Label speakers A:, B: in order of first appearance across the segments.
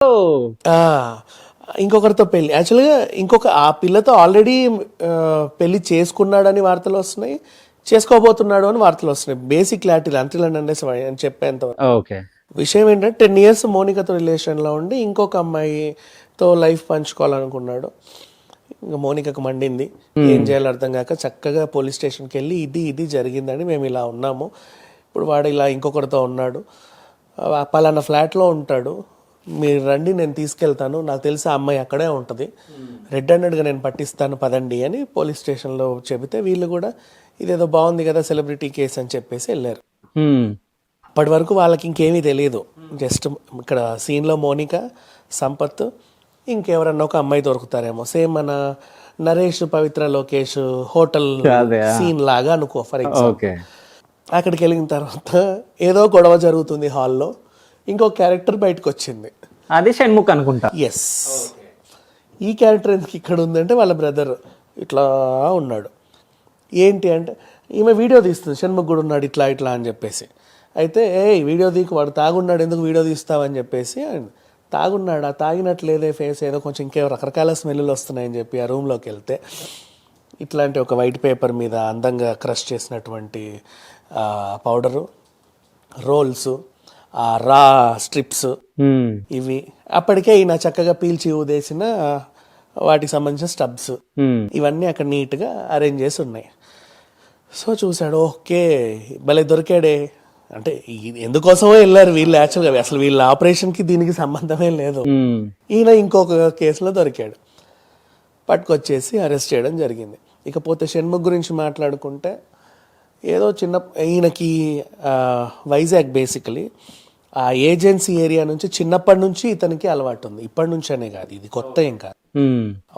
A: ఆ, ఇంకొకరితో పెళ్లి యాక్చువల్గా ఇంకొక ఆ పిల్లతో ఆల్రెడీ పెళ్లి చేసుకున్నాడని వార్తలు వస్తున్నాయి, చేసుకోబోతున్నాడు అని వార్తలు వస్తున్నాయి. Basic clarity until and unless అని చెప్పేంత వరకు.
B: ఓకే.
A: విషయం ఏంటంటే 10 years మోనికతో రిలేషన్లో ఉండి ఇంకొక అమ్మాయితో లైఫ్ పంచుకోవాలనుకున్నాడు. ఇంకా మోనికకు మండింది, ఏం చేయాలో అర్థం కాక చక్కగా పోలీస్ స్టేషన్కి వెళ్ళి ఇది జరిగిందని మేము ఇలా ఉన్నాము, ఇప్పుడు వాడు ఇలా ఇంకొకరితో ఉన్నాడు, పలానా ఫ్లాట్లో ఉంటాడు, మీరు రండి నేను తీసుకెళ్తాను, నాకు తెలిసి ఆ అమ్మాయి అక్కడే ఉంటుంది, రెడ్ హ్యాండెడ్గా నేను పట్టిస్తాను పదండి అని పోలీస్ స్టేషన్లో చెబితే వీళ్ళు కూడా ఇదేదో బాగుంది కదా సెలబ్రిటీ కేసు అని చెప్పేసి వెళ్ళారు. అప్పటి వరకు వాళ్ళకి ఇంకేమీ తెలియదు, జస్ట్ ఇక్కడ సీన్లో మోనిక, సంపత్, ఇంకెవరన్నా ఒక అమ్మాయి దొరుకుతారేమో, సేమ్ మన నరేష్ పవిత్ర లోకేష్ హోటల్ సీన్ లాగా అనుకో ఫర్ ఎగ్జాంపుల్. అక్కడికి వెళ్ళిన తర్వాత ఏదో గొడవ జరుగుతుంది హాల్లో, ఇంకో క్యారెక్టర్ బయటకు వచ్చింది,
B: అది షణ్ముఖ్ అనుకుంటా.
A: ఎస్, ఈ క్యారెక్టర్ ఎందుకు ఇక్కడ ఉందంటే వాళ్ళ బ్రదర్ ఇట్లా ఉన్నాడు. ఏంటి అంటే ఈమె వీడియో తీస్తుంది, షణ్ముఖ్ కూడా ఉన్నాడు ఇట్లా ఇట్లా అని చెప్పేసి. అయితే వీడియో తీకు, వాడు తాగున్నాడు ఎందుకు వీడియో తీస్తావని చెప్పేసి, తాగున్నాడా, తాగినట్లేదే ఫేస్, ఏదో కొంచెం ఇంకేవో రకరకాల స్మెల్లు వస్తున్నాయని చెప్పి ఆ రూమ్లోకి వెళ్తే ఇట్లాంటి ఒక వైట్ పేపర్ మీద అందంగా క్రష్ చేసినటువంటి పౌడరు, రోల్స్, రా స్ట్రిప్స్, ఇవి అప్పటికే ఈయన చక్కగా పీల్చి ఊదేసిన వాటికి సంబంధించిన స్టబ్స్, ఇవన్నీ అక్కడ నీట్గా అరేంజ్ చేసి ఉన్నాయి. సో చూశాడు, ఓకే భలే దొరికాడే, అంటే ఎందుకోసమో వెళ్ళారు వీళ్ళు యాక్చువల్గా, అసలు వీళ్ళ ఆపరేషన్కి దీనికి సంబంధమే లేదు. ఈయన ఇంకొక కేసులో దొరికాడు, పట్టుకొచ్చేసి అరెస్ట్ చేయడం జరిగింది. ఇకపోతే షణ్ముఖ్ గురించి మాట్లాడుకుంటే ఏదో చిన్న, ఈయనకి వైజాగ్ బేసికలీ ఆ ఏజెన్సీ ఏరియా నుంచి చిన్నప్పటి నుంచి ఇతనికి అలవాటు ఉంది, ఇప్పటి నుంచి అనే కాదు, ఇది కొత్త ఏం కాదు,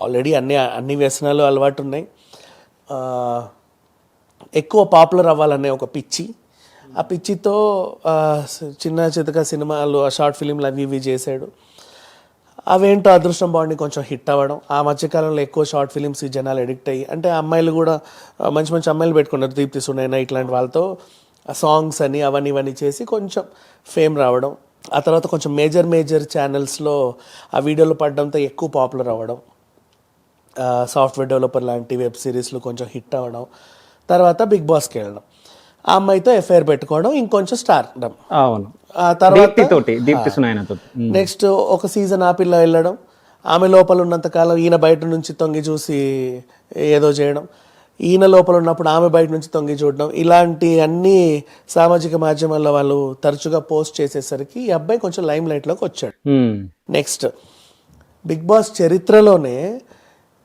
A: ఆల్రెడీ అన్ని వ్యసనాలు అలవాటు ఉన్నాయి. ఎక్కువ పాపులర్ అవ్వాలనే ఒక పిచ్చి, ఆ పిచ్చితో చిన్న చితక సినిమాలు, షార్ట్ ఫిలింలు అవి ఇవి చేశాడు. అవేంటో అదృష్టం బాగుండి కొంచెం హిట్ అవ్వడం. ఆ మధ్యకాలంలో ఎక్కువ షార్ట్ ఫిలిమ్స్ జనాలు ఎడిక్ట్ అయ్యి, అంటే అమ్మాయిలు కూడా మంచి మంచి అమ్మాయిలు పెట్టుకున్నారు, దీప్తి సునైనా ఇట్లాంటి వాళ్ళతో సాంగ్స్ అని అవన్నీ ఇవన్నీ చేసి కొంచెం ఫేమ్ రావడం. ఆ తర్వాత కొంచెం మేజర్ ఛానల్స్లో ఆ వీడియోలు పడడంతో ఎక్కువ పాపులర్ అవ్వడం, సాఫ్ట్వేర్ డెవలపర్ లాంటి వెబ్ సిరీస్లు కొంచెం హిట్ అవ్వడం. తర్వాత బిగ్ బాస్కి వెళ్ళడం, ఆ అమ్మాయితో ఎఫ్ఐఆర్ పెట్టుకోవడం, ఇంకొంచెం స్టార్డం. ఆ తర్వాత నెక్స్ట్ ఒక సీజన్ ఆ పిల్ల వెళ్ళడం, ఆమె లోపల ఉన్నంత కాలం ఈయన బయట నుంచి తొంగి చూసి ఏదో చేయడం, ఈయన లోపల ఉన్నప్పుడు ఆమె బయట నుంచి తొంగి చూడడం, ఇలాంటి అన్ని సామాజిక మాధ్యమాల్లో వాళ్ళు తరచుగా పోస్ట్ చేసేసరికి ఈ అబ్బాయి కొంచెం లైమ్ లైట్లోకి వచ్చాడు. నెక్స్ట్ బిగ్ బాస్ చరిత్రలోనే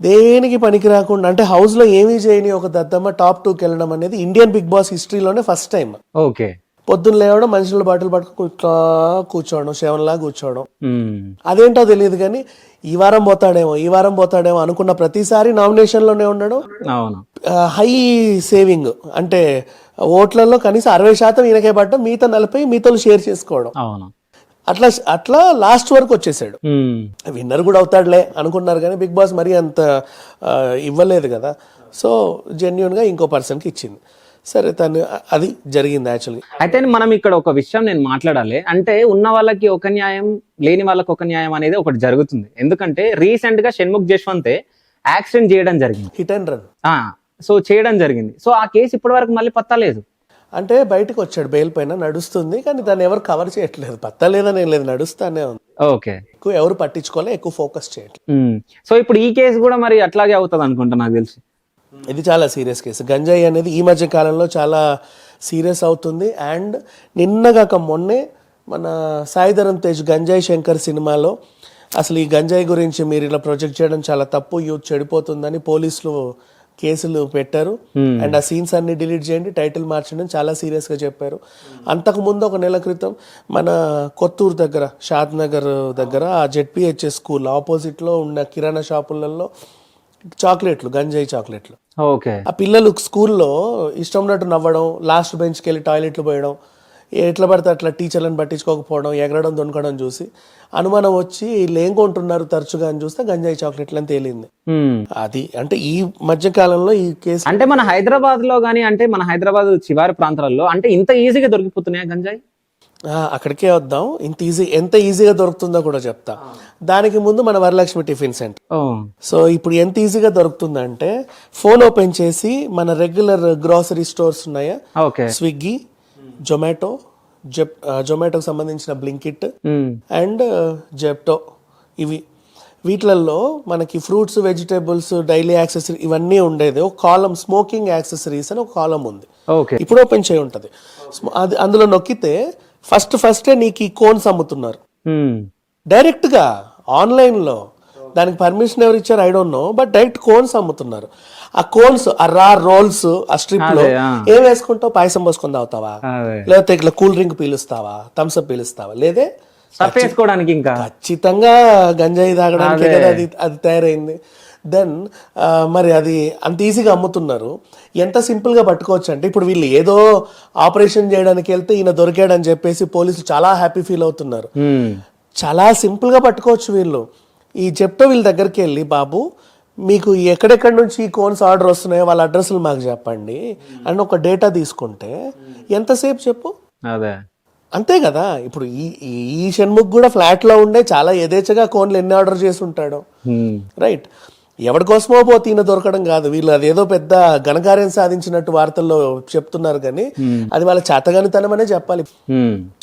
A: దేనికి పనికి రాకుండా, అంటే హౌస్లో ఏమీ చేయని ఒక దద్దమ్మ టాప్ 2కి వెళ్ళడం అనేది ఇండియన్ బిగ్ బాస్ హిస్టరీలోనే ఫస్ట్ టైం.
B: ఓకే,
A: పొద్దున్న లేవడం, మనుషుల బాటిల్ పట్టుకుని కూర్చోవడం, శవంలా కూర్చోవడం, అదేంటో తెలియదు కానీ ఈ వారం పోతాడేమో అనుకున్న ప్రతిసారి నామినేషన్లోనే ఉండడం. హై సేవింగ్, అంటే ఓట్లలో కనీసం 60% ఈయనకే పడడం, మిగతా 40 మిగతాలు షేర్ చేసుకోవడం. అట్లా లాస్ట్ వరకు వచ్చేసాడు. విన్నర్ కూడా అవుతాడులే అనుకున్నారు కానీ బిగ్ బాస్ మరీ అంత ఇవ్వలేదు కదా, సో జెన్యున్గా ఇంకో పర్సన్కి ఇచ్చింది. సరే, తను అది జరిగింది యాక్చువల్గా.
B: అయితే మనం ఇక్కడ ఒక విషయం నేను మాట్లాడాలి, అంటే ఉన్న వాళ్ళకి ఒక న్యాయం, లేని వాళ్ళకి ఒక న్యాయం అనేది ఒకటి జరుగుతుంది. ఎందుకంటే రీసెంట్ గా షణ్ముఖ్ జశ్వంత్ యాక్సిడెంట్ చేయడం జరిగింది,
A: హిట్ అండ్ రన్.
B: సో చేయడం జరిగింది. సో ఆ కేసు ఇప్పటి వరకు మళ్ళీ పత్తా లేదు.
A: అంటే బయటకు వచ్చాడు బెయిల్ పైన, నడుస్తుంది కానీ దాన్ని ఎవరు కవర్ చేయట్లేదు, పత్తా లేదని ఏం లేదు, నడుస్తానే ఉంది.
B: ఓకే,
A: ఎక్కువ ఎవరు పట్టించుకోలే, ఎక్కువ ఫోకస్ చేయట్లేదు.
B: సో ఇప్పుడు ఈ కేసు కూడా మరి అట్లాగే అవుతుంది అనుకుంటా నాకు తెలిసి.
A: ఇది చాలా సీరియస్ కేసు. గంజాయి అనేది ఈ మధ్య కాలంలో చాలా సీరియస్ అవుతుంది. అండ్ నిన్నగాక మొన్నే మన సాయిధరం తేజ్ గంజాయి శంకర్ సినిమాలో అసలు ఈ గంజాయి గురించి మీరు ఇలా ప్రొజెక్ట్ చేయడం చాలా తప్పు, యూత్ చెడిపోతుందని పోలీసులు కేసులు పెట్టారు. అండ్ ఆ సీన్స్ అన్ని డిలీట్ చేయండి, టైటిల్ మార్చండి చాలా సీరియస్గా చెప్పారు. అంతకుముందు ఒక నెల క్రితం మన కొత్తూరు దగ్గర, షాద్ నగర్ దగ్గర ఆ జెడ్పిహెచ్ఎస్ స్కూల్ ఆపోజిట్లో ఉన్న కిరాణా షాపులలో చాక్లెట్లు, గంజాయి చాక్లెట్లు.
B: ఓకే, ఆ
A: పిల్లలు స్కూల్లో ఇష్టం ఉన్నట్టు నవ్వడం, లాస్ట్ బెంచ్కి వెళ్ళి టాయిలెట్లు పోయడం, ఎట్లా పడితే అట్లా టీచర్లను పట్టించుకోకపోవడం, ఎగరడం దొనకడం చూసి అనుమానం వచ్చి వీళ్ళు ఏం కొంటున్నారు తరచుగా అని చూస్తే గంజాయి చాక్లెట్లు అని తేలింది. అది అంటే ఈ మధ్య కాలంలో ఈ కేసు,
B: అంటే మన హైదరాబాద్ లో గానీ, అంటే మన హైదరాబాద్ శివారు ప్రాంతాలలో అంటే ఇంత ఈజీగా దొరికిపోతున్నాయా గంజాయి?
A: అక్కడికే వద్దాం. ఎంత ఈజీగా దొరుకుతుందో కూడా చెప్తా. దానికి ముందు మన వరలక్ష్మి టిఫిన్ సెంటర్.
B: ఓ
A: సో ఇప్పుడు ఎంత ఈజీగా దొరుకుతుందంటే ఫోన్ ఓపెన్ చేసి మన రెగ్యులర్ గ్రాసరీ స్టోర్స్ ఉన్నాయా,
B: ఓకే.
A: స్విగ్గీ, జొమాటోకి సంబంధించిన బ్లింకిట్ అండ్ జెప్టో, వీటిలలో మనకి ఫ్రూట్స్, వెజిటేబుల్స్, డైలీ యాక్సెసరీ ఇవన్నీ ఉండేది. ఒక కాలం స్మోకింగ్ యాక్సెసరీస్ అని ఒక కాలం ఉంది.
B: ఓకే.
A: ఇప్పుడు ఓపెన్ చేయి ఉంటుంది. అది అందులో నొక్కితే ఫస్టే నీకు ఈ కోన్స్ అమ్ముతున్నారు డైరెక్ట్ గా ఆన్లైన్ లో. దానికి పర్మిషన్ ఎవరు ఇచ్చారు I don't no, but direct cones అమ్ముతున్నారు. ఆ కోన్స్, ఆ రా రోల్స్, ఆ స్ట్రిప్ లో ఏం వేసుకుంటావు? పాయసం పోసుకొని తాగుతావా, లేకపోతే ఇట్లా కూల్ డ్రింక్ పీలుస్తావా, థమ్స్ అప్ పీలుస్తావా? లేదే,
B: వేసుకోవడానికి ఇంకా
A: ఖచ్చితంగా గంజాయి తాగడానికి కదా అది తయారైంది. దెన్ మరి అది అంత ఈజీగా అమ్ముతున్నారు. ఎంత సింపుల్గా పట్టుకోవచ్చు అంటే ఇప్పుడు వీళ్ళు ఏదో ఆపరేషన్ చేయడానికి వెళ్తే ఈయన దొరికాడని చెప్పేసి పోలీసులు చాలా హ్యాపీ ఫీల్ అవుతున్నారు. చాలా సింపుల్గా పట్టుకోవచ్చు వీళ్ళు. ఈ జెప్టో వీళ్ళ దగ్గరికి వెళ్ళి, బాబు మీకు ఎక్కడెక్కడి నుంచి ఈ కోన్స్ ఆర్డర్ వస్తున్నాయో వాళ్ళ అడ్రస్లు మాకు చెప్పండి అని ఒక డేటా తీసుకుంటే ఎంతసేపు చెప్పు?
B: అదే
A: అంతే కదా. ఇప్పుడు ఈ షణ్ముఖ్ కూడా ఫ్లాట్ లో ఉండే చాలా యథేచ్ఛగా కోన్లు ఎన్ని ఆర్డర్ చేసి ఉంటాడు, రైట్? ఎవరి కోసమో పోతే ఈయన దొరకడం కాదు. వీళ్ళు అదేదో పెద్ద ఘనకార్యం సాధించినట్టు వార్తల్లో చెప్తున్నారు, కానీ అది వాళ్ళ చేతగానితనం అనే చెప్పాలి.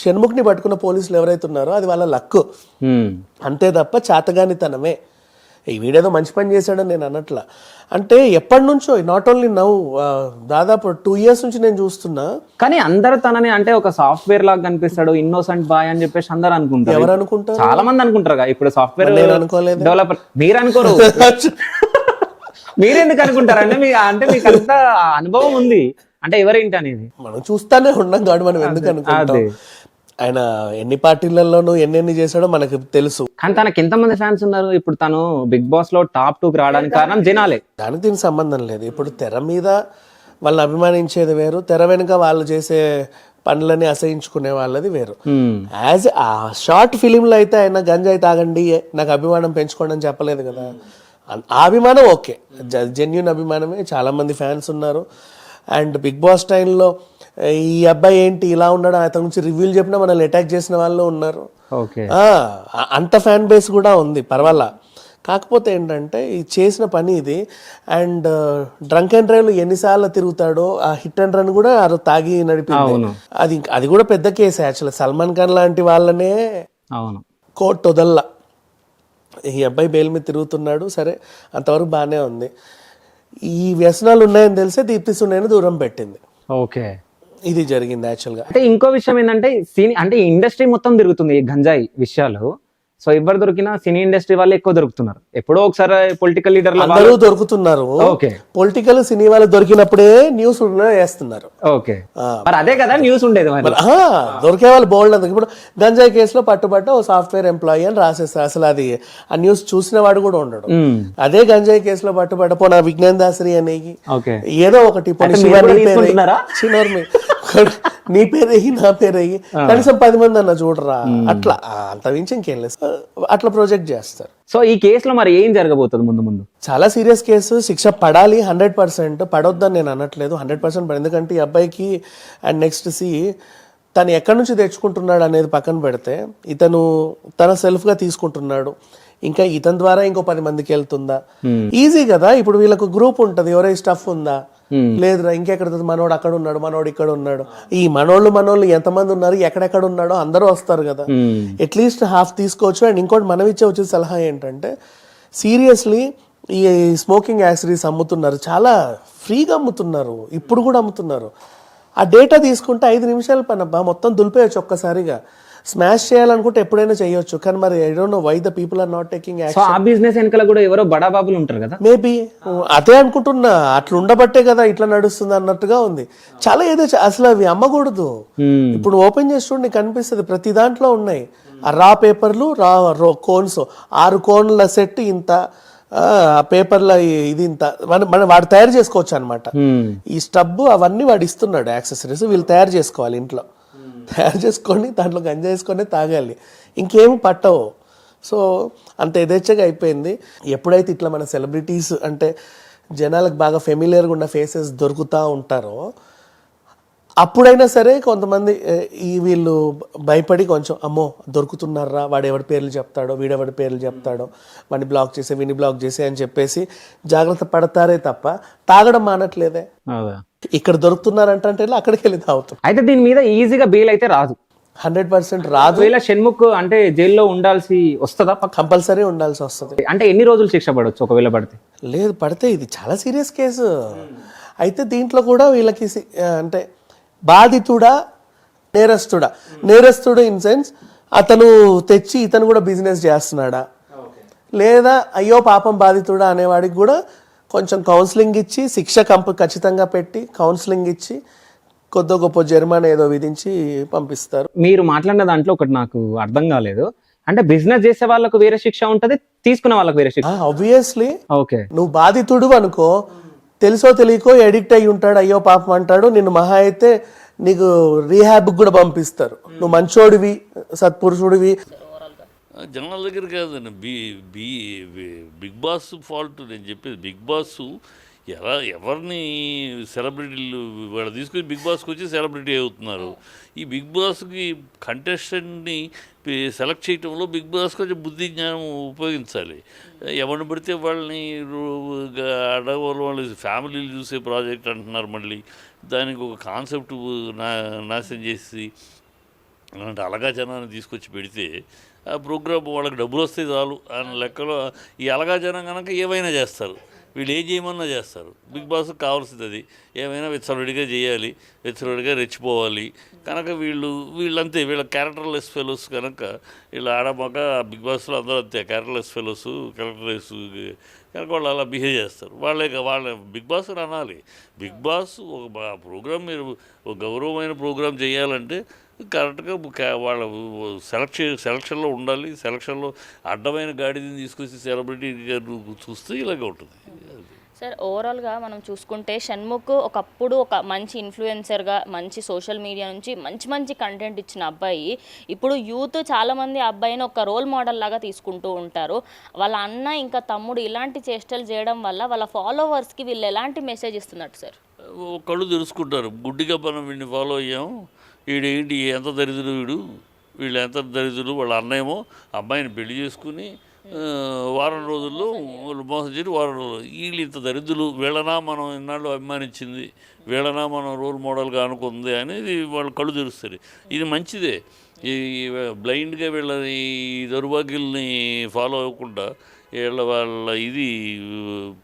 A: షణ్ముఖ్ ని పట్టుకున్న పోలీసులు ఎవరైతే ఉన్నారో అది వాళ్ళ లక్, అంతే తప్ప చేతగానితనమే. ఈ వీడేదో మంచి పని చేశాడని నేను అన్నట్ల. అంటే ఎప్పటి నుంచో, నాట్ ఓన్లీ నౌ, దాదాపు 2 years నుంచి నేను చూస్తున్నా.
B: కానీ అందరు తనని అంటే ఒక సాఫ్ట్వేర్ లాగా కనిపిస్తాడు, ఇన్నోసెంట్ బాయ్ అని చెప్పేసి అందరు అనుకుంటారు.
A: ఎవరు అనుకుంటారు?
B: చాలా మంది అనుకుంటారు. ఇప్పుడు సాఫ్ట్వేర్ డెవలపర్ మీరు అనుకోరు. మీరెందుకు అనుకుంటారు అంటే మీకు అంత అనుభవం ఉంది అంటే ఎవరేంటి అనేది
A: మనం చూస్తానే ఉన్నాం కాదు, మనం ఎందుకు అనుకుంటాం? ఆయన ఎన్ని పార్టీలలోనూ ఎన్నెన్ని చేశాడో మనకు తెలుసు.
B: కానీ తనకి ఎంతమంది ఫ్యాన్స్ ఉన్నారు? ఇప్పుడు తను బిగ్ బాస్ లో టాప్ 2 రావడానికి కారణం జనాలే.
A: దానికి దీనికి సంబంధం లేదు. ఇప్పుడు తెర మీద వాళ్ళని అభిమానించేది వేరు, తెర వెనుక వాళ్ళు చేసే పనులని అసహించుకునే వాళ్ళది వేరు. యాజ్ ఆ షార్ట్ ఫిలింలో అయితే ఆయన గంజాయి తాగండి నాకు అభిమానం పెంచుకోండి అని చెప్పలేదు కదా. ఆ అభిమానం ఓకే, జెన్యూన్ అభిమానమే. చాలా మంది ఫ్యాన్స్ ఉన్నారు. అండ్ బిగ్ బాస్ టైంలో ఈ అబ్బాయి ఏంటి ఇలా ఉన్నాడు అతని గురించి రివ్యూలు చెప్పినా మనల్ని అటాక్ చేసిన వాళ్ళు ఉన్నారు. అంత ఫ్యాన్ బేస్ కూడా ఉంది, పర్వాలా. కాకపోతే ఏంటంటే ఈ చేసిన పని ఇది. అండ్ డ్రంక్ అండ్ డ్రైవ్ లో ఎన్నిసార్లు తిరుగుతాడో, ఆ హిట్ అండ్ రన్ కూడా తాగి నడిపింది. అది కూడా పెద్ద కేసు యాక్చువల్. సల్మాన్ ఖాన్ లాంటి వాళ్ళనే కోర్టు వదల్లా. ఈ అబ్బాయి బెయిల్ మీద తిరుగుతున్నాడు, సరే అంతవరకు బాగానే ఉంది. ఈ వ్యసనాలు ఉన్నాయని తెలిసే దీప్తి సునేని దూరం పెట్టింది.
B: ఓకే,
A: ఇది జరిగింది యాక్చువల్ గా.
B: అంటే ఇంకో విషయం ఏంటంటే అంటే ఇండస్ట్రీ మొత్తం తిరుగుతుంది ఈ గంజాయి విషయాలు. సో ఎవరు దొరికినా సినీ ఇండస్ట్రీ వాళ్ళు ఎక్కువ దొరుకుతున్నారు. ఎప్పుడో ఒకసారి పొలిటికల్ లీడర్లు
A: అందరూ దొరుకుతున్నారు. పొలిటికల్ సినీ వాళ్ళు దొరికినప్పుడే న్యూస్ వేస్తున్నారు.
B: ఓకే, మరి అదే కదా న్యూస్ ఉండేది.
A: దొరికే వాళ్ళు బోల్డ్ అంత. ఇప్పుడు గంజాయి కేసులో పట్టుబట్ట ఓ సాఫ్ట్వేర్ ఎంప్లాయీ అని రాసేస్తారు. అసలు అది ఆ న్యూస్ చూసిన వాడు కూడా ఉండడు. అదే గంజాయి కేసులో పట్టుబట్ట పోనా విజ్ఞాన్ దాసరి అనేది ఏదో ఒకటి నీ పేరేగి నా పేరేగి కనీసం 10 మంది అన్న చూడరా, అట్లా అంత మించి ఇంకేం లేదు. అట్లా ప్రొజెక్ట్ చేస్తారు.
B: సో ఈ కేసులో మరి ఏం జరగబోతుంది ముందు?
A: చాలా సీరియస్ కేసు, శిక్ష పడాలి 100%. పడొద్దని నేను అనట్లేదు, 100% పడి. ఎందుకంటే ఈ అబ్బాయికి అండ్ నెక్స్ట్ తను ఎక్కడి నుంచి తెచ్చుకుంటున్నాడు అనేది పక్కన పెడితే, ఇతను తన సెల్ఫ్ గా తీసుకుంటున్నాడు, ఇంకా ఇతని ద్వారా ఇంకో 10 మందికి వెళ్తుందా? ఈజీ కదా. ఇప్పుడు వీళ్ళకు గ్రూప్ ఉంటది, ఎవరై స్టఫ్ ఉందా? లేదురా, ఇంకెక్కడ మనోడు అక్కడ ఉన్నాడు, మనోడు ఇక్కడ ఉన్నాడు. ఈ మనోళ్ళు ఎంతమంది ఉన్నారు, ఎక్కడెక్కడ ఉన్నాడో అందరూ వస్తారు కదా. అట్లీస్ట్ హాఫ్ తీసుకోవచ్చు. అండ్ ఇంకోటి మనం వచ్చే సలహా ఏంటంటే, సీరియస్లీ ఈ స్మోకింగ్ యాక్సరీస్ అమ్ముతున్నారు, చాలా ఫ్రీగా అమ్ముతున్నారు, ఇప్పుడు కూడా అమ్ముతున్నారు. ఆ డేటా తీసుకుంటే 5 నిమిషాల పని అబ్బా, మొత్తం దులిపేయచ్చు ఒక్కసారిగా. స్మాష్ చేయాలనుకుంటే ఎప్పుడైనా చేయొచ్చు, కానీ మరి I don't know why the people are not taking action.
B: ఆ బిజినెస్ వెనకాల కూడా ఎవరో బడా బాబులు ఉంటారు కదా.
A: మేబీ అదే అనుకుంటున్నా, అట్లా ఉండబట్టే కదా ఇట్లా నడుస్తుంది అన్నట్టుగా ఉంది. చాలా ఏదో అసలు అవి అమ్మకూడదు. ఇప్పుడు ఓపెన్ చేసి చూడండి, కనిపిస్తుంది ప్రతి దాంట్లో ఉన్నాయి. ఆ రా పేపర్లు, కోన్స్, 6 కోన్ల సెట్ ఇంత, ఆ పేపర్ల ఇది ఇంత, మనం వాడు తయారు చేసుకోవచ్చు అనమాట. ఈ స్టబ్ అవన్నీ వాడు ఇస్తున్నాడు యాక్సెసరీస్, వీళ్ళు తయారు చేసుకోవాలి ఇంట్లో. తయారు చేసుకొని దాంట్లో గంజా వేసుకొని తాగాలి, ఇంకేమి పట్టవు. సో అంత యథేచ్ఛగా అయిపోయింది. ఎప్పుడైతే ఇట్లా మన సెలబ్రిటీస్ అంటే జనాలకు బాగా ఫెమిలియర్గా ఉన్న ఫేసెస్ దొరుకుతూ ఉంటారో అప్పుడైనా సరే కొంతమంది ఈ వీళ్ళు భయపడి కొంచెం అమ్మో దొరుకుతున్నారా, వాడు ఎవరి పేర్లు చెప్తాడో, వీడెవడి పేర్లు చెప్తాడో, వాడిని బ్లాక్ చేసే వీడిని బ్లాక్ చేసే అని చెప్పేసి జాగ్రత్త పడతారే తప్ప తాగడం మానట్లేదే. ఇక్కడ దొరుకుతున్నారంటే అక్కడికి వెళ్ళి తాగుతాం.
B: అయితే దీని మీద ఈజీగా బెయిల్ అయితే రాదు,
A: 100% రాదు.
B: ఒకవేళ షణ్ముఖ్ అంటే జైల్లో ఉండాల్సి వస్తుందా?
A: కంపల్సరీ ఉండాల్సి వస్తుంది.
B: అంటే ఎన్ని రోజులు శిక్ష పడవచ్చు ఒకవేళ పడితే?
A: లేదు, పడితే ఇది చాలా సీరియస్ కేసు. అయితే దీంట్లో కూడా వీళ్ళకి అంటే బాధితుడా నేరస్తుడా, నేరస్తుడు ఇన్ సెన్స్ అతను తెచ్చి ఇతను కూడా బిజినెస్ చేస్తున్నాడా, లేదా అయ్యో పాపం బాధితుడా అనేవాడికి కూడా కొంచెం కౌన్సిలింగ్ ఇచ్చి శిక్ష ఖచ్చితంగా పెట్టి కౌన్సిలింగ్ ఇచ్చి కొద్ది గొప్ప జరిమానా ఏదో విధించి పంపిస్తారు.
B: మీరు మాట్లాడిన దాంట్లో ఒకటి నాకు అర్థం కాలేదు, అంటే బిజినెస్ చేసే వాళ్ళకు వేరే శిక్ష ఉంటది, తీసుకునే వాళ్ళకి వేరే శిక్ష.
A: ఆబ్వియస్లీ
B: ఓకే,
A: నువ్వు బాధితుడు అనుకో, తెలుసో తెలియకో ఎడిక్ట్ అయ్యి ఉంటాడు, అయ్యో పాపం అంటాడు, నిన్ను మహా అయితే నీకు రీహాబ్ కూడా పంపిస్తారు. నువ్వు మంచోడివి, సత్పురుషుడివి.
C: జనాల దగ్గర కాదండి, బిగ్ బాస్ ఫాల్ట్ నేను చెప్పేది. బిగ్ బాస్ ఎవరిని సెలబ్రిటీలు వాళ్ళు తీసుకొని బిగ్ బాస్కి వచ్చి సెలబ్రిటీ అవుతున్నారు. ఈ బిగ్ బాస్కి కంటెస్టెంట్ని సెలెక్ట్ చేయడంలో బిగ్ బాస్ కొంచెం బుద్ధి జ్ఞానం ఉపయోగించాలి. ఎవరిని పడితే వాళ్ళని వాళ్ళు ఫ్యామిలీలు చూసే ప్రాజెక్ట్ అంటున్నారు, మళ్ళీ దానికి ఒక కాన్సెప్ట్ నాశనం చేసి అలాంటి అలగా జనాన్ని తీసుకొచ్చి పెడితే ఆ ప్రోగ్రామ్ వాళ్ళకి డబ్బులు వస్తే చాలు అన్న లెక్కలో ఈ అలగా జనం కనుక ఏమైనా చేస్తారు, వీళ్ళు ఏం చేయమన్నా చేస్తారు. బిగ్ బాస్కి కావాల్సింది అది, ఏమైనా విచ్చలవిడిగా చేయాలి, విచ్చలవిడిగా రెచ్చిపోవాలి కనుక వీళ్ళంతే, వీళ్ళ క్యారెక్టర్లెస్ ఫెలోస్ కనుక వీళ్ళు ఆడమొక బిగ్ బాస్లో అందరూ అంతే క్యారెక్టర్లెస్ ఫెలోస్, క్యారెక్టర్లెస్ కనుక వాళ్ళు అలా బిహేవ్ చేస్తారు. వాళ్ళ బిగ్ బాస్ అనాలి. బిగ్ బాస్ ఒక ప్రోగ్రామ్, మీరు ఒక గౌరవమైన ప్రోగ్రామ్ చేయాలంటే కరెక్ట్గా వాళ్ళ సెలక్షన్లో ఉండాలి. సెలక్షన్లో అడ్డమైన గాడిదని తీసుకొచ్చి సెలబ్రిటీ చూస్తే ఇలాగే ఉంటుంది.
D: సార్, ఓవరాల్గా మనం చూసుకుంటే షణ్ముఖ్ ఒకప్పుడు ఒక మంచి ఇన్ఫ్లుయెన్సర్గా మంచి సోషల్ మీడియా నుంచి మంచి మంచి కంటెంట్ ఇచ్చిన అబ్బాయి ఇప్పుడు యూత్ చాలామంది అబ్బాయిని ఒక రోల్ మోడల్ లాగా తీసుకుంటూ ఉంటారు. వాళ్ళ అన్న ఇంకా తమ్ముడు ఇలాంటి చేష్టలు చేయడం వల్ల వాళ్ళ ఫాలోవర్స్కి వీళ్ళు ఎలాంటి మెసేజ్ ఇస్తున్నట్టు సార్?
C: కళ్ళు తెలుసుకుంటారు, గుడ్డిగా మనం వీడిని ఫాలో అయ్యాం, వీడేంటి ఎంత దరిద్రుడు, వీళ్ళు ఎంత దరిద్రులు. వాళ్ళ అన్నేమో అబ్బాయిని పెళ్లి చేసుకుని వారం రోజుల్లో మోసం చేసి వారం రోజులు వీళ్ళు ఇంత దరిద్రులు, వీళ్ళనా మనం ఇన్నాళ్ళు అభిమానించింది, వీళ్ళనా మనం రోల్ మోడల్గా అనుకుంది అనేది వాళ్ళు కళ్ళు తెరుస్తారు. ఇది మంచిదే. ఈ బ్లైండ్గా వీళ్ళ ఈ దౌర్భాగ్యుల్ని ఫాలో అవ్వకుండా వాళ్ళ ఇది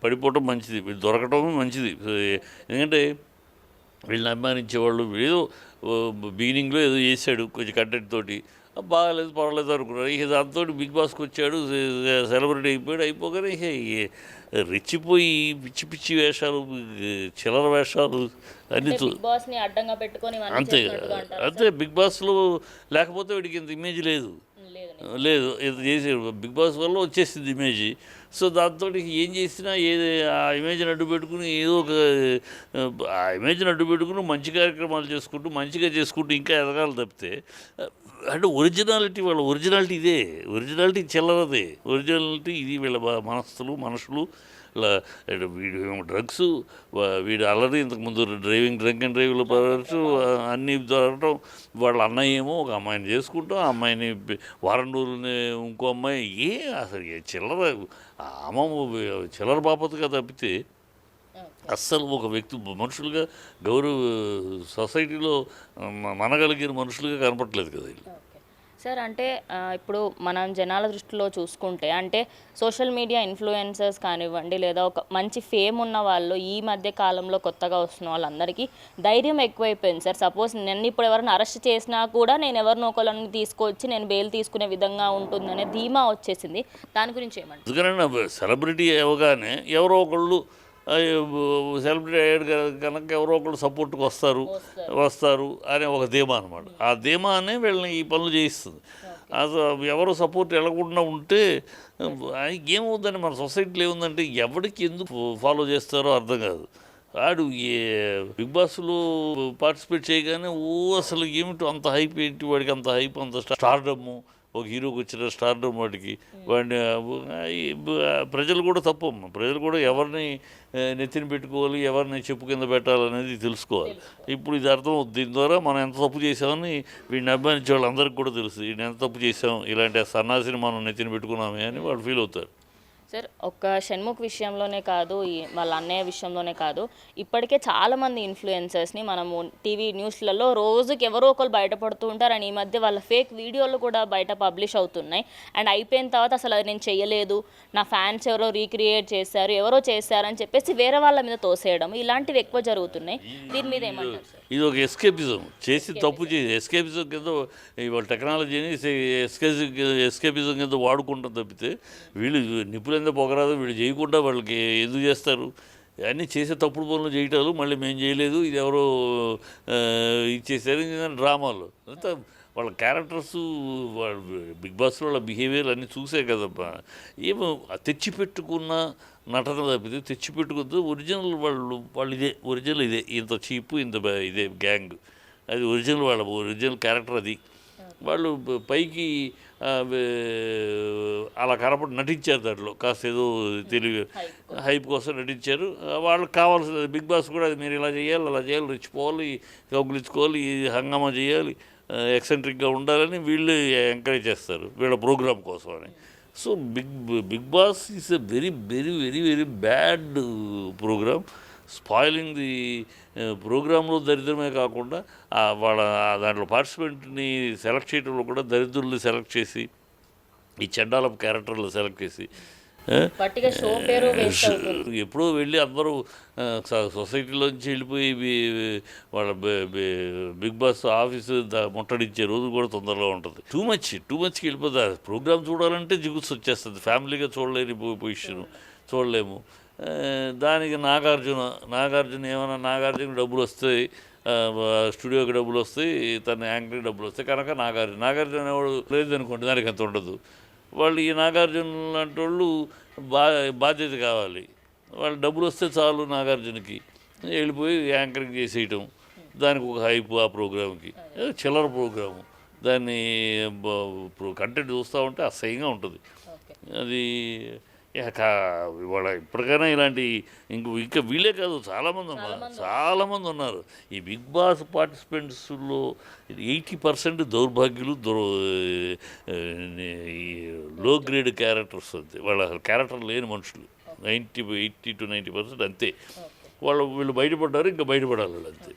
C: పడిపోవటం మంచిది, దొరకటం మంచిది. ఎందుకంటే వీళ్ళని అభిమానించేవాళ్ళు ఏదో బిగినింగ్లో ఏదో చేశాడు కొంచెం కంటెంట్ తోటి, బాగాలేదు పర్వాలేదు అనుకున్నారు. ఇక దాంతో బిగ్ బాస్కి వచ్చాడు, సెలబ్రిటీ అయిపోగానే ఇక రెచ్చిపోయి పిచ్చి పిచ్చి వేషాలు, చిల్లర వేషాలు అన్ని అంతే అంతే. బిగ్ బాస్లో లేకపోతే వీడికి ఇంత ఇమేజ్ లేదు, ఇది చేసాడు. బిగ్ బాస్ వల్ల వచ్చేసింది ఇమేజ్. సో దాంతో ఏం చేసినా ఆ ఇమేజ్ని అడ్డు పెట్టుకుని ఏదో ఒక ఆ ఇమేజ్ని అడ్డు పెట్టుకుని మంచి కార్యక్రమాలు చేసుకుంటూ మంచిగా చేసుకుంటూ ఇంకా ఎదగాలి తప్పితే, అంటే ఒరిజినాలిటీ వాళ్ళ ఒరిజినాలిటీ ఇదే, ఒరిజినాలిటీ చిల్లరదే, ఒరిజినాలిటీ ఇది. వీళ్ళ మనుషులు ఇలా వీడు డ్రగ్స్, వీడు అల్లరి, ఇంతకుముందు డ్రంక్ అండ్ డ్రైవ్లో పడవచ్చు, అన్నీ దొరకటం. వాళ్ళ అన్నయ్య ఏమో ఒక అమ్మాయిని చేసుకుంటాం, ఆ అమ్మాయిని వారం రోజులనే ఇంకో అమ్మాయి, అసలు చిల్లర చిల్లర బాపతగా తప్పితే అస్సలు ఒక వ్యక్తి మనుషులుగా సొసైటీలో మనగలిగిన మనుషులుగా కనపడలేదు కదా వీళ్ళు.
D: సార్, అంటే ఇప్పుడు మనం జనాల దృష్టిలో చూసుకుంటే అంటే సోషల్ మీడియా ఇన్ఫ్లుయెన్సర్స్ కానివ్వండి, లేదా ఒక మంచి ఫేమ్ ఉన్న వాళ్ళు ఈ మధ్య కాలంలో కొత్తగా వస్తున్న వాళ్ళందరికీ ధైర్యం ఎక్కువైపోయింది సార్. సపోజ్ నన్ను ఇప్పుడు ఎవరైనా అరెస్ట్ చేసినా కూడా నేను ఎవరినో ఒకళ్ళని తీసుకొచ్చి నేను బెయిల్ తీసుకునే విధంగా ఉంటుందనే ధీమా వచ్చేసింది. దాని గురించి ఏమంటారు?
C: ఎందుకంటే సెలబ్రిటీ అవగానే ఎవరో ఒకళ్ళు సెలబ్రిటీ అయ్యాడు కనుక ఎవరో ఒకళ్ళు సపోర్ట్కి వస్తారు అనే ఒక ధీమా అనమాట. ఆ ధీమానే వీళ్ళని ఈ పనులు చేయిస్తుంది. అసలు ఎవరో సపోర్ట్ వెళ్ళకుండా ఉంటే ఏమవుతుందని మన సొసైటీలో ఏముందంటే ఎవరికి ఎందుకు ఫాలో చేస్తారో అర్థం కాదు. ఆడు బిగ్ బాస్లో పార్టిసిపేట్ చేయగానే అసలు ఏమిటో అంత హైప్, ఏంటి వాడికి అంత హైప్, అంత స్టార్డమ్, ఒక హీరోకి వచ్చిన స్టార్డమ్ వాటికి వాడిని ప్రజలు కూడా తప్పమ్మ, ప్రజలు కూడా ఎవరిని నెత్తిన పెట్టుకోవాలి, ఎవరిని చెప్పు కింద పెట్టాలనేది తెలుసుకోవాలి. ఇప్పుడు ఇది అర్థం అవుతుంది. దీని ద్వారా మనం ఎంత తప్పు చేసామని వీడిని అభిమానించే వాళ్ళందరికీ కూడా తెలుసు. వీడిని ఎంత తప్పు చేసాం, ఇలాంటి సన్నాసిని మనం నెత్తిన పెట్టుకున్నామే అని వాళ్ళు ఫీల్ అవుతారు.
D: సార్, ఒక్క షణ్ముఖ్ విషయంలోనే కాదు, వాళ్ళ అన్నయ్య విషయంలోనే కాదు, ఇప్పటికే చాలామంది ఇన్ఫ్లుయెన్సర్స్ని మనము టీవీ న్యూస్లలో రోజుకి ఎవరో ఒకరు బయటపడుతూ ఉంటారు. అండ్ ఈ మధ్య వాళ్ళ ఫేక్ వీడియోలు కూడా బయట పబ్లిష్ అవుతున్నాయి. అండ్ అయిపోయిన తర్వాత అసలు అది నేను చెయ్యలేదు, నా ఫ్యాన్స్ ఎవరో రీక్రియేట్ చేశారు, ఎవరో చేశారని చెప్పేసి వేరే వాళ్ళ మీద తోసేయడం, ఇలాంటివి ఎక్కువ జరుగుతున్నాయి. దీని మీద ఏమంటారు సార్?
C: ఇది ఒక ఎస్కేపిజం, చేసి తప్పు చేసి ఎస్కేపిజం కింద ఇవాళ టెక్నాలజీని ఎస్కేపిజం కింద వాడుకుంటాం తప్పితే వీళ్ళు నిపుణులంతా పొగరాదు, వీళ్ళు చేయకుండా వాళ్ళకి ఎందుకు చేస్తారు? అన్నీ చేసే తప్పుడు పనులు చేయటాలు, మళ్ళీ మేము చేయలేదు, ఇది ఎవరో ఇచ్చేసారు డ్రామాలు అంతా. వాళ్ళ క్యారెక్టర్స్, వాళ్ళ బిగ్ బాస్లో వాళ్ళ బిహేవియర్ అన్నీ చూసే కదబ్బా. ఏమో తెచ్చిపెట్టుకున్న నటన తప్పితే తెచ్చిపెట్టుకుంటూ వాళ్ళు ఇదే ఒరిజినల్, ఇదే ఇంత చీపు, ఇంత ఇదే గ్యాంగ్, అది ఒరిజినల్, వాళ్ళ ఒరిజినల్ క్యారెక్టర్ అది. వాళ్ళు పైకి అలా కనపడి నటించారు, దాంట్లో కాస్త ఏదో తెలివి హైప్ కోసం నటించారు. వాళ్ళకి కావాల్సిన బిగ్ బాస్ కూడా అది మీరు ఇలా చేయాలి, అలా చేయాలి, రెచ్చిపోవాలి, కౌగులించుకోవాలి, హంగామా చేయాలి, ఎక్సెంట్రిక్గా ఉండాలని వీళ్ళు ఎంకరేజ్ చేస్తారు వీళ్ళ ప్రోగ్రామ్ కోసం అని. So Bigg Boss is a very very very very bad programme. Spoiling the ప్రోగ్రాంలో దరిద్రమే కాకుండా వాళ్ళ దాంట్లో పార్టిసిపెంట్ని సెలెక్ట్ చేయడంలో కూడా దరిద్రుల్ని సెలెక్ట్ చేసి, ఈ చెడ్డాల క్యారెక్టర్లు సెలెక్ట్ చేసి ఎప్పుడో వెళ్ళి అందరూ సొసైటీలోంచి వెళ్ళిపోయి వాళ్ళ బిగ్ బాస్ ఆఫీసు ముట్టడించే రోజు కూడా తొందరలో ఉంటుంది. టూ మచ్కి వెళ్ళిపోతుంది. ప్రోగ్రామ్ చూడాలంటే జిగుసు వచ్చేస్తుంది, ఫ్యామిలీగా చూడలేని పొజిషన్, చూడలేము. దానికి నాగార్జున ఏమైనా నాగార్జున డబ్బులు వస్తాయి, స్టూడియోకి డబ్బులు వస్తాయి, తన యాంకర్కి డబ్బులు వస్తాయి కనుక నాగార్జున ఎవరు లేదనుకోండి, దానికి అంత ఉండదు. వాళ్ళు ఈ నాగార్జున లాంటి వాళ్ళు బాధ్యత కావాలి. వాళ్ళు డబ్బులు వస్తే చాలు నాగార్జునకి, వెళ్ళిపోయి యాంకరింగ్ చేసేయటం, దానికి ఒక హైప్ ఆ ప్రోగ్రామ్కి. చిల్లర ప్రోగ్రాము, దాన్ని కంటెంట్ చూస్తూ ఉంటే అసహ్యంగా ఉంటుంది. అది ఇవాళ ఇప్పటికైనా ఇలాంటి ఇంకా వీళ్ళే కాదు, చాలామంది ఉన్నారు. ఈ బిగ్ బాస్ పార్టిసిపెంట్స్లో 80% దౌర్భాగ్యులు, లో గ్రేడ్ క్యారెక్టర్స్ అంతే. వాళ్ళ క్యారెక్టర్ లేని మనుషులు 80 to 90% అంతే. వీళ్ళు బయటపడ్డారు, ఇంకా బయటపడాలి వాళ్ళు అంతే.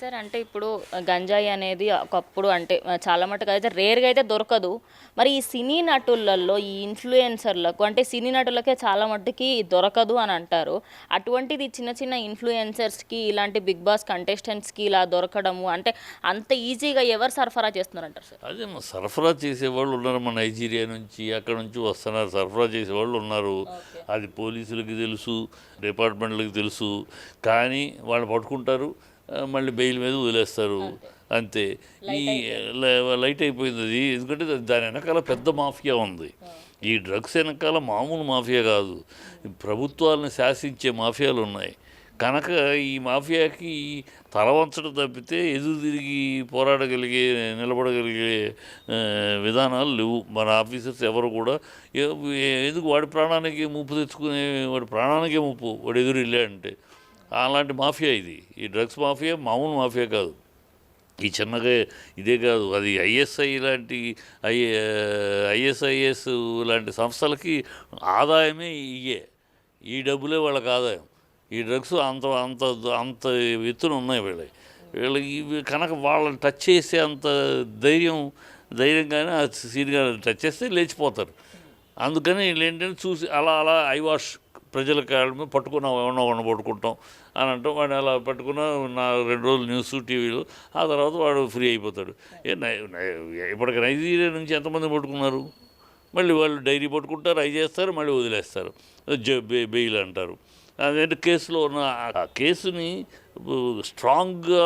D: సార్, అంటే ఇప్పుడు గంజాయి అనేది ఒకప్పుడు అంటే చాలా మటుకు అయితే రేర్గా అయితే దొరకదు. మరి ఈ సినీ నటులలో, ఈ ఇన్ఫ్లుయెన్సర్లకు, అంటే సినీ నటులకే చాలా మట్టుకి దొరకదు అని అంటారు. అటువంటిది చిన్న చిన్న ఇన్ఫ్లుయెన్సర్స్కి, ఇలాంటి బిగ్ బాస్ కంటెస్టెంట్స్కి ఇలా దొరకడము అంటే అంత ఈజీగా ఎవరు సరఫరా చేస్తున్నారంటారు సార్?
C: అదే సరఫరా చేసేవాళ్ళు ఉన్నారు, మన నైజీరియా నుంచి అక్కడ నుంచి వస్తున్నారు, సరఫరా చేసేవాళ్ళు ఉన్నారు. అది పోలీసులకి తెలుసు, డిపార్ట్మెంట్లకి తెలుసు. కానీ వాళ్ళు పట్టుకుంటారు, మళ్ళీ బెయిల్ మీద వదిలేస్తారు అంతే. ఈ లైట్ అయిపోయింది అది. ఎందుకంటే దాని వెనకాల పెద్ద మాఫియా ఉంది. ఈ డ్రగ్స్ వెనకాల మామూలు మాఫియా కాదు, ప్రభుత్వాలను శాసించే మాఫియాలు ఉన్నాయి. కనుక ఈ మాఫియాకి తల వంచడం తప్పితే ఎదురు తిరిగి పోరాడగలిగే, నిలబడగలిగే విధానాలు లేవు. మన ఆఫీసర్స్ ఎవరు కూడా ఎందుకు వాడి ప్రాణానికి ముప్పు తెచ్చుకునే, వాడి ప్రాణానికే ముప్పు వాడు ఎదురు వెళ్ళా అంటే. అలాంటి మాఫియా ఇది. ఈ డ్రగ్స్ మాఫియా మామూలు మాఫియా కాదు. ఈ చిన్నగా ఇదే కాదు, అది ఐఎస్ఐ లాంటి ఐఎస్ఐఎస్ లాంటి సంస్థలకి ఆదాయమే ఈ డబ్బులే వాళ్ళకి ఆదాయం. ఈ డ్రగ్స్ అంత అంత అంత ఎత్తున ఉన్నాయి వీళ్ళకి. కనుక వాళ్ళని టచ్ చేసే అంత ధైర్యంగానే సీన్గా టచ్ చేస్తే లేచిపోతారు. అందుకని వీళ్ళు ఏంటంటే చూసి అలా ఐవాష్ ప్రజల కాళ్ళ మీద ఎవరినో పట్టుకుంటాం అని అంటాం. వాడిని అలా పట్టుకున్న 2 రోజులు న్యూస్ టీవీలో, ఆ తర్వాత వాడు ఫ్రీ అయిపోతాడు. ఇప్పటికి నైజీరియా నుంచి ఎంతమంది పట్టుకున్నారు? మళ్ళీ వాళ్ళు డైరీ పట్టుకుంటారు, అవి చేస్తారు, మళ్ళీ వదిలేస్తారు, బెయిల్ అంటారు. అదేంటే కేసులో ఉన్న ఆ కేసుని స్ట్రాంగ్గా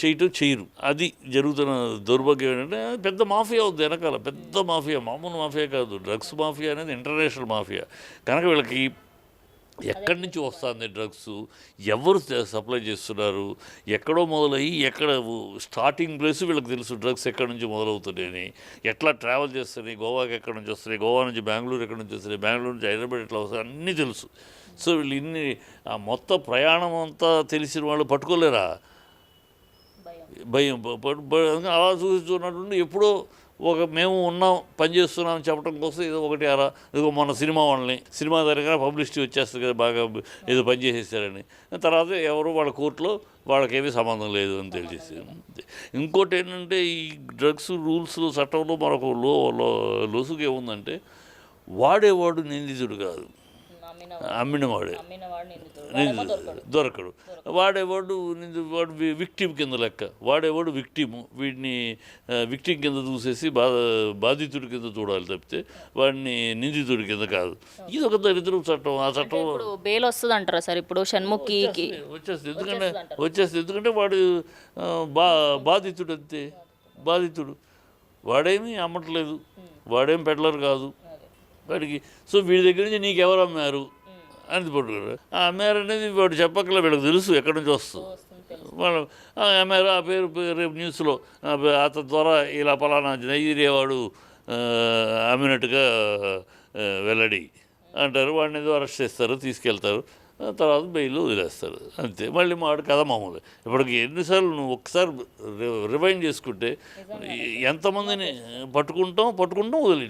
C: చేయరు. అది జరుగుతున్న దౌర్భాగ్యం ఏంటంటే పెద్ద మాఫియా ఉంది వెనకాల, పెద్ద మాఫియా, మామూలు మాఫియా కాదు. డ్రగ్స్ మాఫియా అనేది ఇంటర్నేషనల్ మాఫియా. కనుక వీళ్ళకి ఎక్కడి నుంచి వస్తుంది డ్రగ్స్, ఎవరు సప్లై చేస్తున్నారు, ఎక్కడో మొదలయ్యి ఎక్కడ స్టార్టింగ్ ప్లేస్ వీళ్ళకి తెలుసు డ్రగ్స్ ఎక్కడి నుంచి మొదలవుతున్నాయని, ఎట్లా ట్రావెల్ చేస్తున్నాయి, గోవాకి ఎక్కడి నుంచి వస్తున్నాయి, గోవా నుంచి బెంగళూరు ఎక్కడి నుంచి వస్తున్నాయి, బెంగళూరు నుంచి హైదరాబాద్ ఎట్లా వస్తాయి అన్నీ తెలుసు. సో వీళ్ళు ఇన్ని ఆ మొత్తం ప్రయాణం అంతా తెలిసిన వాళ్ళు పట్టుకోలేరా, భయం అలా చూస్తున్నట్టుండి ఎప్పుడో మేము ఉన్నాం పని చేస్తున్నాం చెప్పడం కోసం ఏదో ఒకటి అలా ఇదిగో మొన్న సినిమా వాళ్ళని సినిమా దగ్గర పబ్లిసిటీ వచ్చేస్తుంది కదా బాగా ఏదో పని చేసేసారని, తర్వాత ఎవరు వాళ్ళ కోర్టులో వాళ్ళకేమీ సంబంధం లేదు అని తెలిసేసి. ఇంకోటి ఏంటంటే ఈ డ్రగ్స్ రూల్స్ చట్టంలో మరొక లోసుగా ఏముందంటే వాడేవాడు నిందితుడు కాదు, అమ్మినవాడే దొరకడు, వాడేవాడు వాడు విక్టిమ్ కింద లెక్క, వాడేవాడు విక్టిము, వీడిని విక్టిమ్ కింద చూసేసి బాధితుడి కింద చూడాలి తప్పితే వాడిని నిందితుడి కింద కాదు. ఇది ఒక దరిద్రం చట్టం. ఆ చట్టం
D: బెయిల్ వస్తుంది అంటారా సార్ ఇప్పుడు షణ్ముఖ్కి?
C: వచ్చేస్తుంది ఎందుకంటే వాడు బాధితుడు, అంతే బాధితుడు, వాడేమీ అమ్మట్లేదు, వాడేం పెడలర్ కాదు వాడికి. సో వీడి దగ్గర నుంచి నీకెవరు అమ్మారు అని పట్టుకున్నారు. ఆ అమ్మారు అనేది వాడు చెప్పక్కలే, వీళ్ళకి తెలుసు ఎక్కడి నుంచి వస్తుంది. వాళ్ళు అమ్మారు ఆ పేరు రేపు న్యూస్లో అతని ద్వారా ఇలా పలానా నైజీరియా వాడు అమ్మినట్టుగా వెల్లడి అంటారు, వాడిని ఏదో అరెస్ట్ చేస్తారు, తీసుకెళ్తారు, తర్వాత బెయిల్ వదిలేస్తారు, అంతే. మళ్ళీ మాడు కథ మామూలు. ఇప్పటికి ఎన్నిసార్లు నువ్వు ఒకసారి రివైండ్ చేసుకుంటే ఎంతమందిని పట్టుకుంటాం వదిలి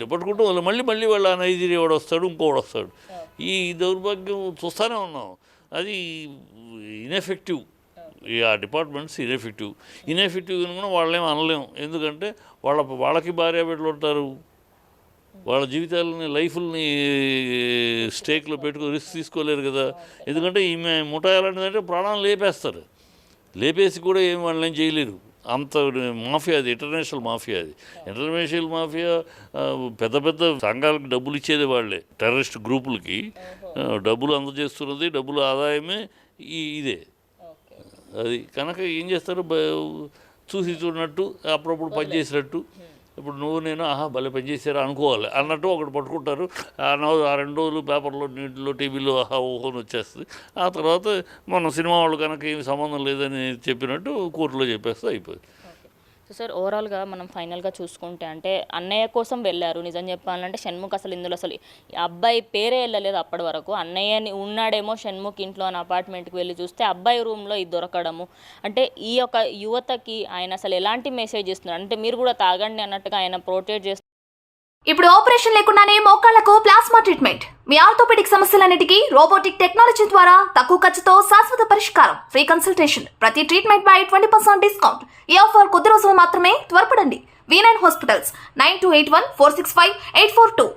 C: మళ్ళీ వాళ్ళు ఆ నైజీరియా వాడు వస్తాడు, ఇంకోవాడు వస్తాడు. ఈ దౌర్భాగ్యం చూస్తూనే ఉన్నాం. అది ఇన్ఎఫెక్టివ్, ఆ డిపార్ట్మెంట్స్ ఇన్ఎఫెక్టివ్ కనుక వాళ్ళేం అనలేం. ఎందుకంటే వాళ్ళకి భార్య బిడ్డలు ఉంటారు, వాళ్ళ జీవితాలని లైఫ్ని స్టేక్లో పెట్టుకుని రిస్క్ తీసుకోలేరు కదా. ఎందుకంటే ఈమె ముఠాయాలనేదంటే ప్రాణాలు లేపేసి కూడా ఏం వాళ్ళని ఏం చేయలేరు. అంత మాఫియా అది, ఇంటర్నేషనల్ మాఫియా. పెద్ద పెద్ద సంఘాలకు డబ్బులు ఇచ్చేది వాళ్ళే, టెర్రరిస్ట్ గ్రూపులకి డబ్బులు అందజేస్తున్నది, డబ్బుల ఆదాయమే ఇదే. అది కనుక ఏం చేస్తారు, చూసి చూడనట్టు అప్పుడప్పుడు పనిచేసినట్టు. ఇప్పుడు నువ్వు నేను భలే పనిచేసారా అనుకోవాలి అన్నట్టు ఒకటి పట్టుకుంటారు. ఆ 2 రోజులు పేపర్లో నీటిలో టీవీలో ఓహోని వచ్చేస్తుంది. ఆ తర్వాత మన సినిమా వాళ్ళు కనుక ఏమి సంబంధం లేదని చెప్పినట్టు కోర్టులో చెప్పేస్తే అయిపోయింది.
D: సో సార్ ఓవరాల్గా మనం ఫైనల్గా చూసుకుంటే అంటే అన్నయ్య కోసం వెళ్ళారు. నిజం చెప్పాలంటే షణ్ముఖ్ అసలు ఇందులో అసలు అబ్బాయి పేరే వెళ్ళలేదు అప్పటి వరకు. అన్నయ్యని ఉన్నాడేమో షణ్ముఖ్ ఇంట్లో అని అపార్ట్మెంట్కి వెళ్ళి చూస్తే అబ్బాయి రూమ్లో ఇది దొరకడము. అంటే ఈ యొక్క యువతకి ఆయన అసలు ఎలాంటి మెసేజ్ ఇస్తున్నాడు అంటే మీరు కూడా తాగండి అన్నట్టుగా ఆయన ప్రోటేట్ చేస్తున్నారు.
E: ఇప్పుడు ఆపరేషన్ లేకుండానే మోకాళ్లకు ప్లాస్మా ట్రీట్మెంట్, మీ ఆర్థోపెడిక్ సమస్యలన్నిటికీ రోబోటిక్ టెక్నాలజీ ద్వారా తక్కువ ఖర్చుతో శాశ్వత పరిష్కారం, ఫ్రీ కన్సల్టేషన్, ప్రతి ట్రీట్మెంట్ పై 20% డిస్కౌంట్. ఈ ఆఫర్ కొద్ది రోజులు మాత్రమే, త్వరపడండి. V9 hospitals 9281465842.